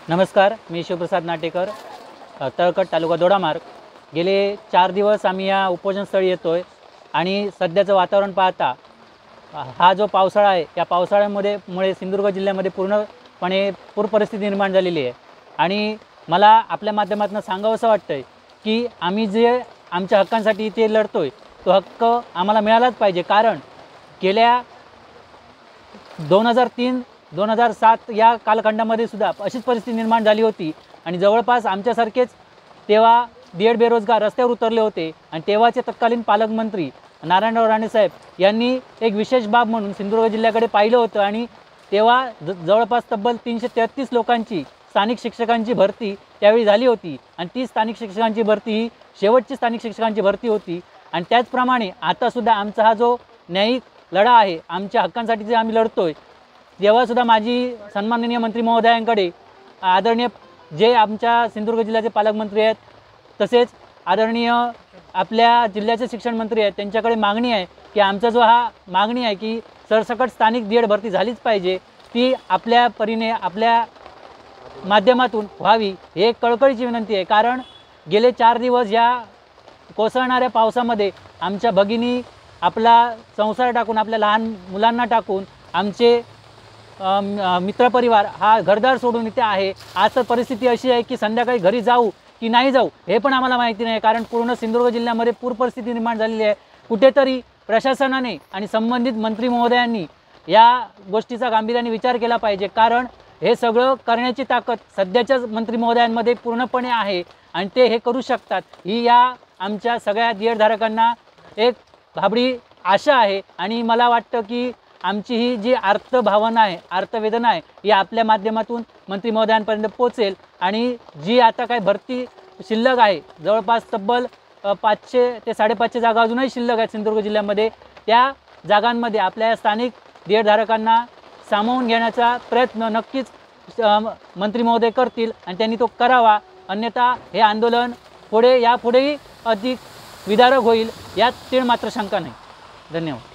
नमस्कार, मी शिवप्रसाद नाटेकर, तळकट तालुका दोडामार्ग। गेले 4 दिवस आम्ही या उपोषणस्थळी येतोय आणि सध्याचं वातावरण पाहता हा जो पावसाळा आहे या पावसाळ्यामुळे सिंधुदुर्ग जिल्ह्यामध्ये पूर्णपणे पूर परिस्थिती निर्माण झालेली आहे। आणि मला आपल्या माध्यमातून सांगावंसं वाटतंय की आम्ही जे आमच्या हक्कांसाठी ते लढतोय तो हक्क आम्हाला मिळालाच पाहिजे। कारण गेल्या 2003-2007 या कालखंडामध्ये सुद्धा अशीच परिस्थिती निर्माण झाली होती आणि जवळपास आमच्यासारखेच तेव्हा D.Ed बेरोजगार रस्त्यावर उतरले होते आणि तेव्हाचे तत्कालीन पालकमंत्री नारायणराव राणे साहेब यांनी एक विशेष बाब म्हणून सिंधुदुर्ग जिल्ह्याकडे पाहिलं होतं आणि तेव्हा जवळपास तब्बल 333 लोकांची स्थानिक शिक्षकांची भरती त्यावेळी झाली होती आणि ती स्थानिक शिक्षकांची भरती ही शेवटची स्थानिक शिक्षकांची भरती होती। आणि त्याचप्रमाणे आतासुद्धा आमचा हा जो न्यायिक लढा आहे, आमच्या हक्कांसाठी जे आम्ही लढतोय, तेव्हासुद्धा माझी सन्माननीय मंत्री महोदयांकडे आदरणीय जे आमच्या सिंधुदुर्ग जिल्ह्याचे पालकमंत्री आहेत तसेच आदरणीय आपल्या जिल्ह्याचे शिक्षण मंत्री आहेत त्यांच्याकडे मागणी आहे की आमचा जो हा मागणी आहे की सरसकट स्थानिक D.Ed भरती झालीच पाहिजे, ती आपल्या परीने आपल्या माध्यमातून व्हावी ही एक कळकळीची विनंती आहे। कारण गेले 4 दिवस या कोसळणाऱ्या पावसामध्ये आमच्या भगिनी आपला संसार टाकून आपल्या लहान मुलांना टाकून आमचे मित्रपरिवार हा घरदार सोडून इथे आहे। आज तर परिस्थिती अशी आहे की संध्याकाळी घरी जाऊ की नाही जाऊ हे पण आम्हाला माहिती नाही, कारण पूर्ण सिंधुदुर्ग जिल्ह्यामध्ये पूर परिस्थिती निर्माण झालेली आहे। कुठेतरी प्रशासनाने आणि संबंधित मंत्री महोदयांनी या गोष्टीचा गांभीर्याने विचार केला पाहिजे, कारण हे सगळं करण्याची ताकद सध्याच्याच मंत्री महोदयांमध्ये पूर्णपणे आहे आणि ते हे करू शकतात। ही या आमच्या सगळ्या D.Ed धारकांना एक भाबडी आशा आहे आणि मला वाटतं की आमची ही जी आर्तभावना आहे, आर्तवेदना आहे, ही आपल्या माध्यमातून मंत्री महोदयांपर्यंत पोहोचेल आणि जी आता काय भरती शिल्लक आहे, जवळपास तब्बल 500 ते 550 जागा अजूनही शिल्लक आहेत सिंधुदुर्ग जिल्ह्यामध्ये, त्या जागांमध्ये आपल्या स्थानिक D.Ed धारकांना सामावून घेण्याचा प्रयत्न नक्कीच मंत्री महोदय करतील आणि त्यांनी तो करावा। अन्यथा हे आंदोलन यापुढेही अधिक विदारक होईल यात तीळ मात्र शंका नाही। धन्यवाद।